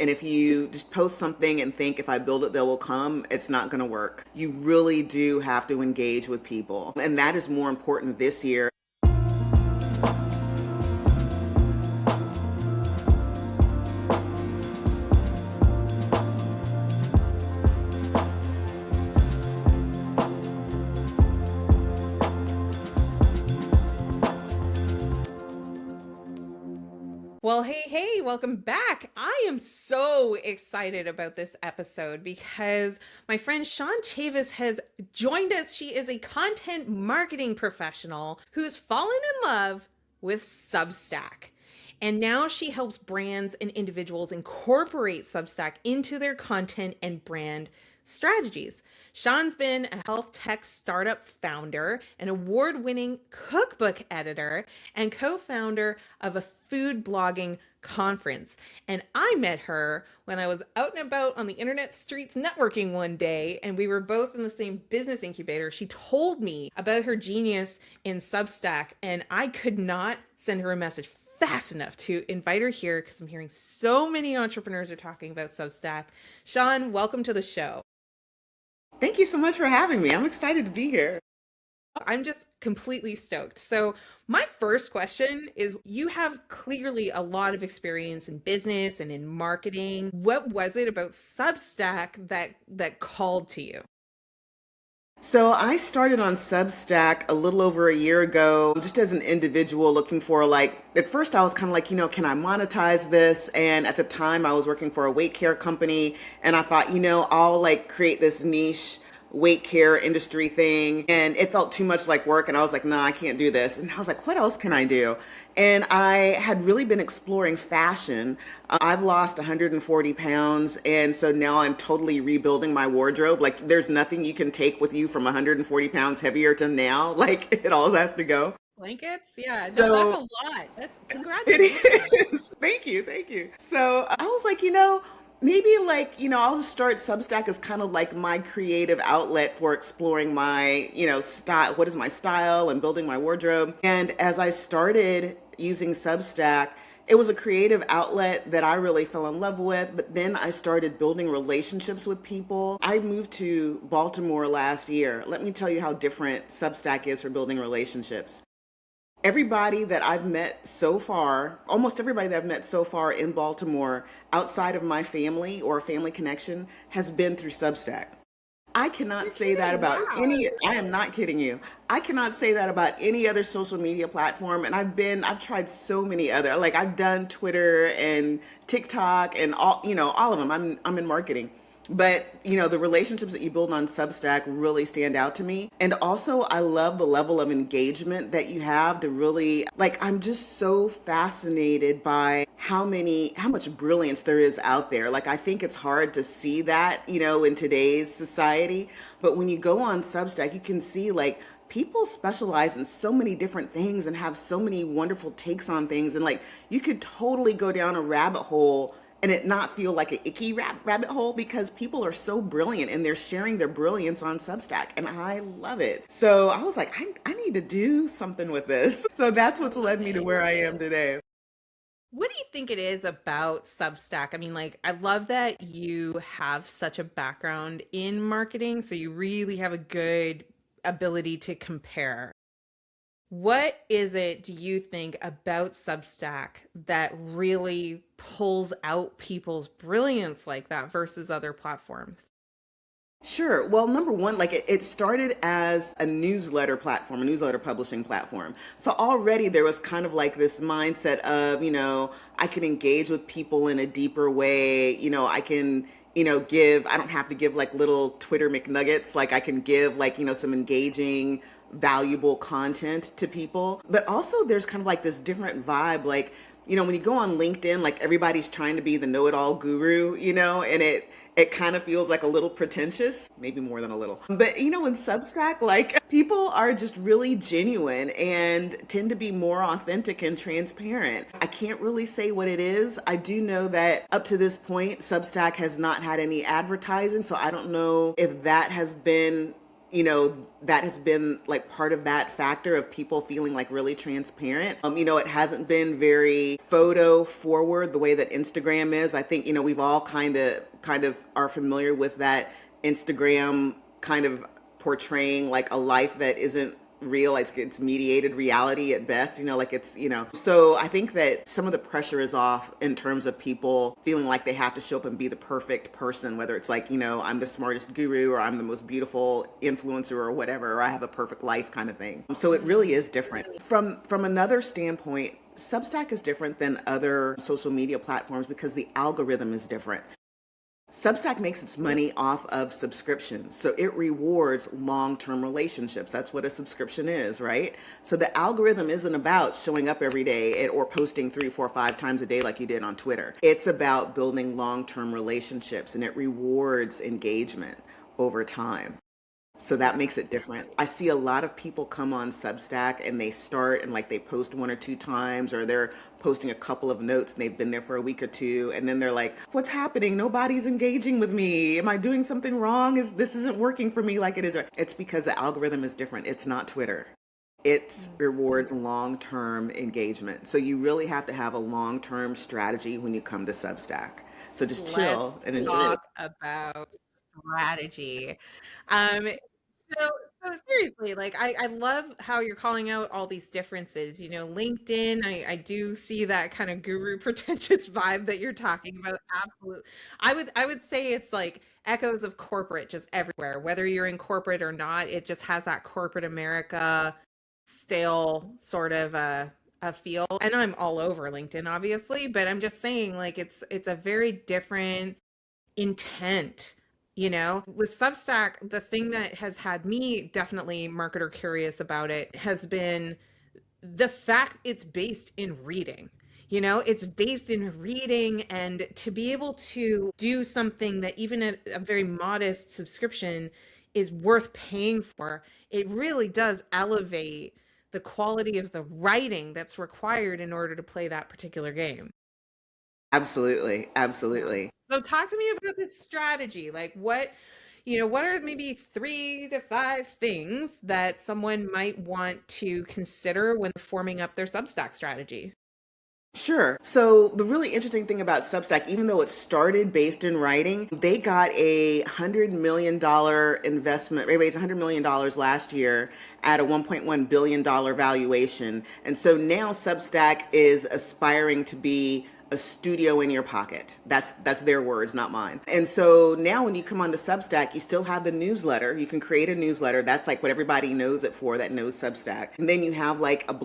And if you just post something and think if I build it, they will come, it's not going to work. You really do have to engage with people. And that is more important this year. Well, hey, welcome back. I am so excited about this episode because my friend Shaun Chavis has joined us. She is a content marketing professional who's fallen in love with Substack. And now she helps brands and individuals incorporate Substack into their content and brand strategies. Shaun's been a health tech startup founder, an award-winning cookbook editor, and co-founder of a food blogging conference. And I met her when I was out and about on the internet streets networking one day, and we were both in the same business incubator. She told me about her genius in Substack, and I could not send her a message fast enough to invite her here because I'm hearing so many entrepreneurs are talking about Substack. Shaun, welcome to the show. Thank you so much for having me. I'm excited to be here. I'm just completely stoked. So, my first question is, you have clearly a lot of experience in business and in marketing. What was it about Substack that called to you? So I started on Substack a little over a year ago, just as an individual looking for at first I was kind of like, can I monetize this? And at the time I was working for a weight care company and I thought, I'll create this niche weight care industry thing. And it felt too much like work. And I was like, nah, I can't do this. And I was like, what else can I do? And I had really been exploring fashion. I've lost 140 pounds. And so now I'm totally rebuilding my wardrobe. Like there's nothing you can take with you from 140 pounds heavier to now. Like it all has to go. Blankets? Yeah, no, So that's a lot. That's congratulations. it is. Thank you. Thank you. So I was like, maybe I'll just start Substack as kind of like my creative outlet for exploring my, style, what is my style and building my wardrobe. And as I started using Substack, it was a creative outlet that I really fell in love with, but then I started building relationships with people. I moved to Baltimore last year. Let me tell you how different Substack is for building relationships. Everybody that I've met so far, almost everybody that I've met so far in Baltimore, outside of my family or family connection, has been through Substack. I cannot say that about I am not kidding you. I cannot say that about any other social media platform. And I've tried so many other, I've done Twitter and TikTok and all of them. I'm in marketing. But, the relationships that you build on Substack really stand out to me. And also, I love the level of engagement that you have to really, I'm just so fascinated by how much brilliance there is out there. I think it's hard to see that, in today's society. But when you go on Substack, you can see, people specialize in so many different things and have so many wonderful takes on things. And, you could totally go down a rabbit hole and it not feel like an icky rabbit hole because people are so brilliant and they're sharing their brilliance on Substack and I love it. So I was like, I need to do something with this. So that's what's led me to where I am today. What do you think it is about Substack? I mean, I love that you have such a background in marketing, so you really have a good ability to compare. What is it, do you think, about Substack that really pulls out people's brilliance like that versus other platforms? Sure. Well, number one, it started as a newsletter platform, a newsletter publishing platform. So already there was kind of this mindset of, I can engage with people in a deeper way. I can, I don't have to give little Twitter McNuggets. I can give some engaging, valuable content to people. But also there's kind of this different vibe. When you go on LinkedIn, everybody's trying to be the know-it-all guru, and it kind of feels a little pretentious, maybe more than a little. But, in Substack, people are just really genuine and tend to be more authentic and transparent. I can't really say what it is. I do know that up to this point, Substack has not had any advertising, so I don't know if that has been that has been like part of that factor of people feeling like really transparent. It hasn't been very photo forward the way that Instagram is. I think, we've all kind of are familiar with that Instagram kind of portraying like a life that isn't real. Like it's mediated reality at best, like so I think that some of the pressure is off in terms of people feeling like they have to show up and be the perfect person, whether it's like, I'm the smartest guru or I'm the most beautiful influencer or whatever, or I have a perfect life kind of thing. So it really is different. From another standpoint, Substack is different than other social media platforms because the algorithm is different. Substack makes its money off of subscriptions. So it rewards long-term relationships. That's what a subscription is, right? So the algorithm isn't about showing up every day or posting 3, 4, 5 times a day like you did on Twitter. It's about building long-term relationships, and it rewards engagement over time. So that makes it different. I see a lot of people come on Substack and they start and like they post 1 or 2 times, or they're posting a couple of notes and they've been there for a week or two, and then they're like, what's happening? Nobody's engaging with me. Am I doing something wrong? This isn't working for me like it is. It's because the algorithm is different. It's not Twitter. It rewards long-term engagement. So you really have to have a long-term strategy when you come to Substack. So just Let's chill and enjoy it. talk about strategy. Um, so, so seriously, like I love how you're calling out all these differences. LinkedIn, I do see that kind of guru pretentious vibe that you're talking about. Absolutely. I would say it's like echoes of corporate just everywhere. Whether you're in corporate or not, it just has that corporate America stale sort of a feel. And I'm all over LinkedIn, obviously, but I'm just saying like it's a very different intent. With Substack, the thing that has had me definitely marketer curious about it has been the fact it's based in reading. It's based in reading, and to be able to do something that even at a very modest subscription is worth paying for, it really does elevate the quality of the writing that's required in order to play that particular game. Absolutely. Yeah. Absolutely. So talk to me about this strategy. Like what are maybe 3 to 5 things that someone might want to consider when forming up their Substack strategy? Sure. So the really interesting thing about Substack, even though it started based in writing, they got $100 million investment. They raised $100 million last year at a $1.1 billion valuation. And so now Substack is aspiring to be a studio in your pocket. That's their words, not mine. And so now when you come on the Substack, you still have the newsletter. You can create a newsletter. That's like what everybody knows it for, that knows Substack. And then you have like a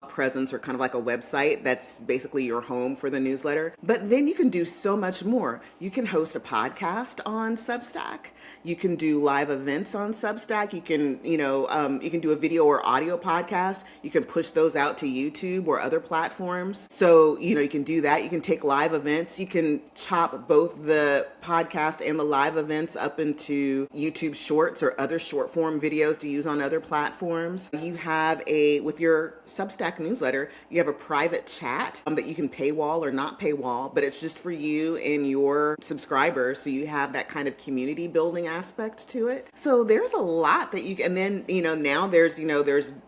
presence, or kind of like a website that's basically your home for the newsletter. But then you can do so much more. You can host a podcast on Substack. You can do live events on Substack. You can do a video or audio podcast. You can push those out to YouTube or other platforms. So, you can do that. You can take live events. You can chop both the podcast and the live events up into YouTube shorts or other short form videos to use on other platforms. You have with your Substack newsletter, you have a private chat that you can paywall or not paywall, but it's just for you and your subscribers. So you have that kind of community building aspect to it. So there's a lot that you can, and then, now there's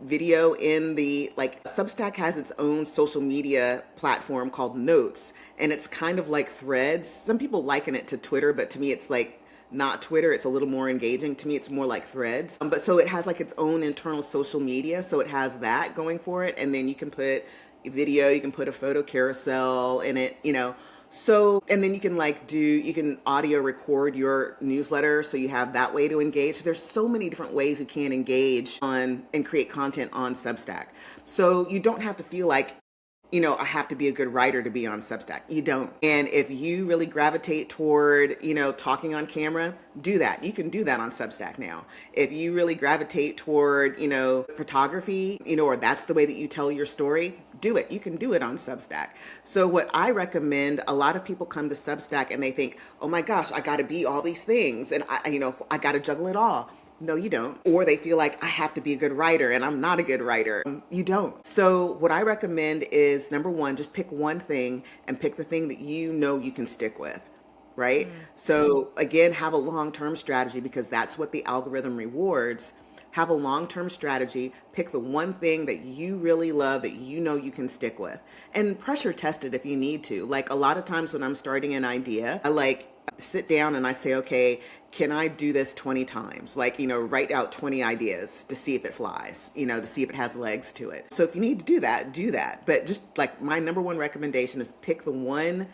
video in like Substack has its own social media platform called Notes, and it's kind of like Threads. Some people liken it to Twitter, but to me it's like not Twitter. It's a little more engaging. To me, it's more like Threads. But so it has like its own internal social media. So it has that going for it. And then you can put video, you can put a photo carousel in it, So, and then you can you can audio record your newsletter. So you have that way to engage. So there's so many different ways you can engage on and create content on Substack. So you don't have to feel like, I have to be a good writer to be on Substack. You don't. And if you really gravitate toward, talking on camera, do that. You can do that on Substack now. If you really gravitate toward, photography, or that's the way that you tell your story, do it. You can do it on Substack. So what I recommend, a lot of people come to Substack and they think, oh my gosh, I got to be all these things. And I got to juggle it all. No, you don't. Or they feel like I have to be a good writer and I'm not a good writer. You don't. So what I recommend is, number one, just pick one thing and pick the thing that you know you can stick with. right? Mm. So again, have a long-term strategy because that's what the algorithm rewards. Have a long-term strategy, pick the one thing that you really love that you know you can stick with, and pressure test it if you need to. Like a lot of times when I'm starting an idea, I like sit down and I say, okay, can I do this 20 times? Like, write out 20 ideas to see if it flies, to see if it has legs to it. So if you need to do that, do that. But just like my number one recommendation is pick the one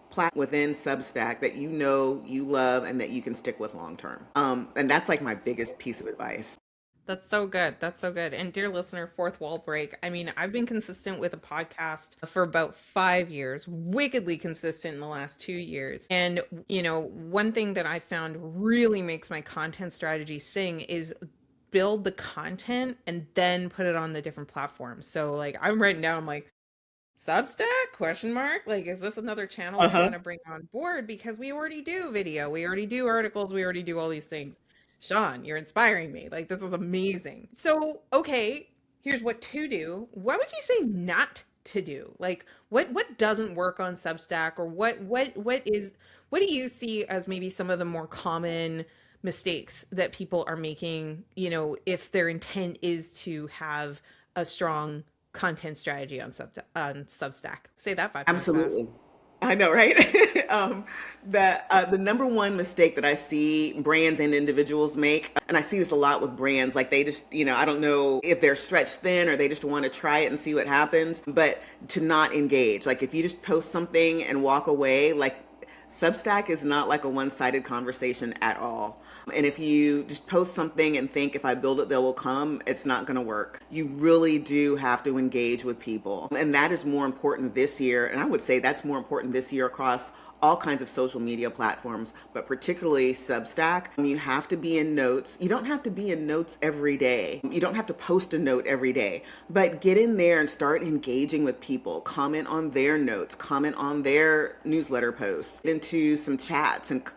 platform within Substack that you know you love and that you can stick with long term. And that's like my biggest piece of advice. That's so good. That's so good. And dear listener, fourth wall break. I mean, I've been consistent with a podcast for about 5 years, wickedly consistent in the last 2 years. And, one thing that I found really makes my content strategy sing is build the content and then put it on the different platforms. So like I'm writing down, I'm like, Substack? Question mark. Like, is this another channel we want Uh-huh. to bring on board? Because we already do video, we already do articles, we already do all these things. Shaun, you're inspiring me. Like, this is amazing. So, okay, here's what to do. What would you say not to do? Like, what doesn't work on Substack, or what do you see as maybe some of the more common mistakes that people are making? If their intent is to have a strong content strategy on Substack. Say that 5 times fast. Absolutely. I know, right? The number one mistake that I see brands and individuals make, and I see this a lot with brands, like they just, I don't know if they're stretched thin or they just want to try it and see what happens, but to not engage. Like if you just post something and walk away, like Substack is not like a one-sided conversation at all. And if you just post something and think if I build it, they will come, it's not going to work. You really do have to engage with people. And that is more important this year. And I would say that's more important this year across all kinds of social media platforms, but particularly Substack. You have to be in notes. You don't have to be in notes every day. You don't have to post a note every day, but get in there and start engaging with people. Comment on their notes, comment on their newsletter posts, get into some chats and,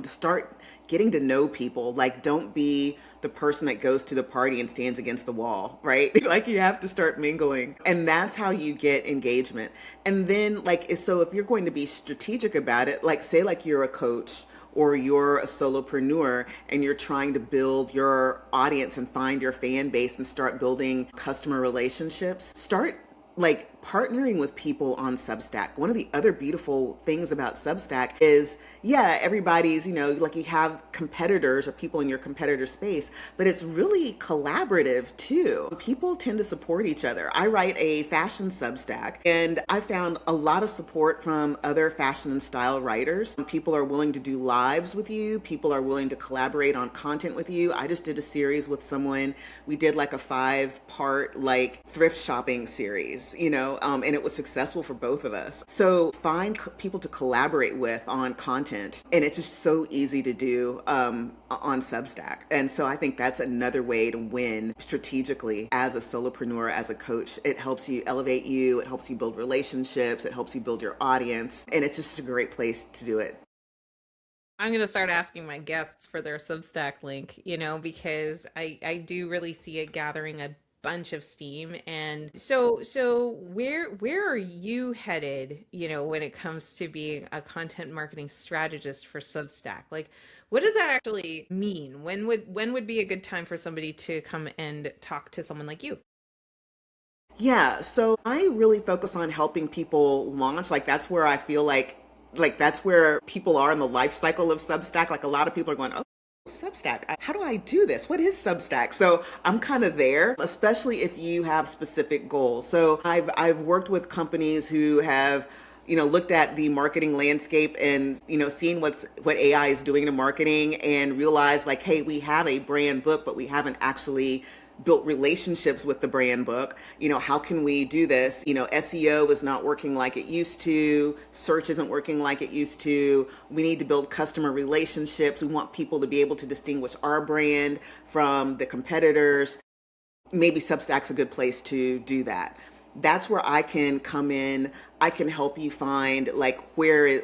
start getting to know people. Like, don't be the person that goes to the party and stands against the wall, right? Like you have to start mingling. And that's how you get engagement. And then so if you're going to be strategic about it, like say like you're a coach or you're a solopreneur and you're trying to build your audience and find your fan base and start building customer relationships, start like partnering with people on Substack. One of the other beautiful things about Substack is, yeah, everybody's, like you have competitors or people in your competitor space, but it's really collaborative too. People tend to support each other. I write a fashion Substack and I found a lot of support from other fashion and style writers. People are willing to do lives with you. People are willing to collaborate on content with you. I just did a series with someone. We did like a 5-part like thrift shopping series, and it was successful for both of us. So find people to collaborate with on content, and it's just so easy to do on Substack. And so I think that's another way to win strategically as a solopreneur, as a coach. It helps you elevate you, it helps you build relationships, it helps you build your audience, and it's just a great place to do it. I'm going to start asking my guests for their Substack link, because I do really see it gathering a bunch of steam. And so where are you headed, when it comes to being a content marketing strategist for Substack? Like, what does that actually mean? When would be a good time for somebody to come and talk to someone like you? Yeah, so I really focus on helping people launch. Like that's where I feel like that's where people are in the life cycle of Substack. Like a lot of people are going, "Oh, Substack. How do I do this? What is Substack?" So I'm kind of there, especially if you have specific goals. So I've worked with companies who have looked at the marketing landscape and seen what AI is doing to marketing and realized like, hey, we have a brand book, but we haven't actually built relationships with the brand book. How can we do this? SEO is not working like it used to. Search isn't working like it used to. We need to build customer relationships. We want people to be able to distinguish our brand from the competitors. Maybe Substack's a good place to do that. That's where I can come in. I can help you find like where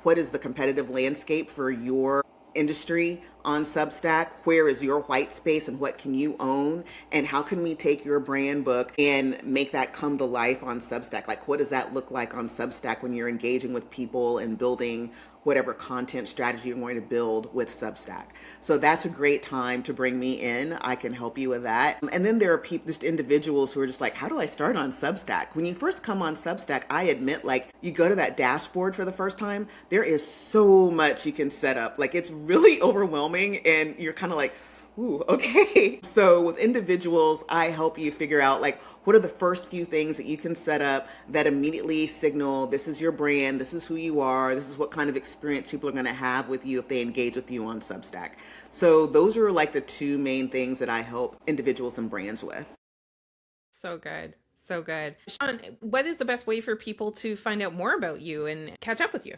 what is the competitive landscape for your industry on Substack? Where is your white space and what can you own? And how can we take your brand book and make that come to life on Substack? Like, what does that look like on Substack when you're engaging with people and building whatever content strategy you're going to build with Substack. So that's a great time to bring me in. I can help you with that. And then there are people, just individuals who are just like, how do I start on Substack? When you first come on Substack, I admit, like, you go to that dashboard for the first time, there is so much you can set up. Like, it's really overwhelming, and you're kind of like, ooh, okay. So with individuals, I help you figure out, like, what are the first few things that you can set up that immediately signal this is your brand, this is who you are, this is what kind of experience people are going to have with you if they engage with you on Substack. So those are like the two main things that I help individuals and brands with. So good. So good. Shaun, what is the best way for people to find out more about you and catch up with you?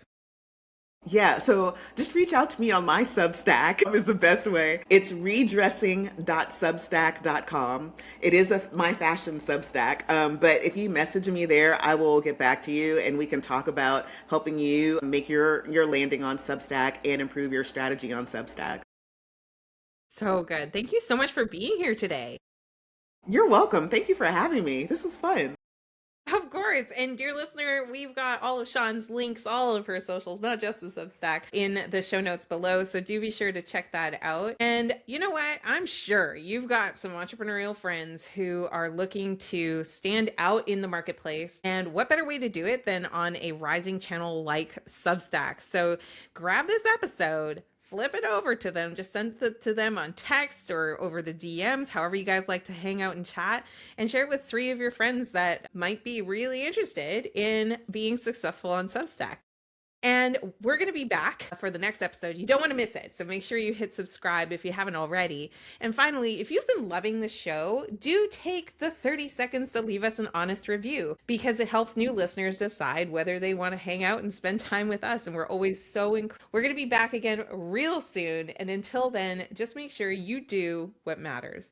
Yeah, so just reach out to me on my Substack is the best way. It's redressing.substack.com. It is my fashion Substack, but if you message me there, I will get back to you and we can talk about helping you make your landing on Substack and improve your strategy on Substack. So good. Thank you so much for being here today. You're welcome. Thank you for having me. This was fun. Of course. And dear listener, we've got all of Shaun's links, all of her socials, not just the Substack, in the show notes below. So do be sure to check that out. And you know what? I'm sure you've got some entrepreneurial friends who are looking to stand out in the marketplace. And what better way to do it than on a rising channel like Substack? So grab this episode, flip it over to them, just send it to them on text or over the DMs, however you guys like to hang out and chat, and share it with 3 of your friends that might be really interested in being successful on Substack. And we're going to be back for the next episode. You don't want to miss it. So make sure you hit subscribe if you haven't already. And finally, if you've been loving the show, do take the 30 seconds to leave us an honest review, because it helps new listeners decide whether they want to hang out and spend time with us. And we're always we're going to be back again real soon. And until then, just make sure you do what matters.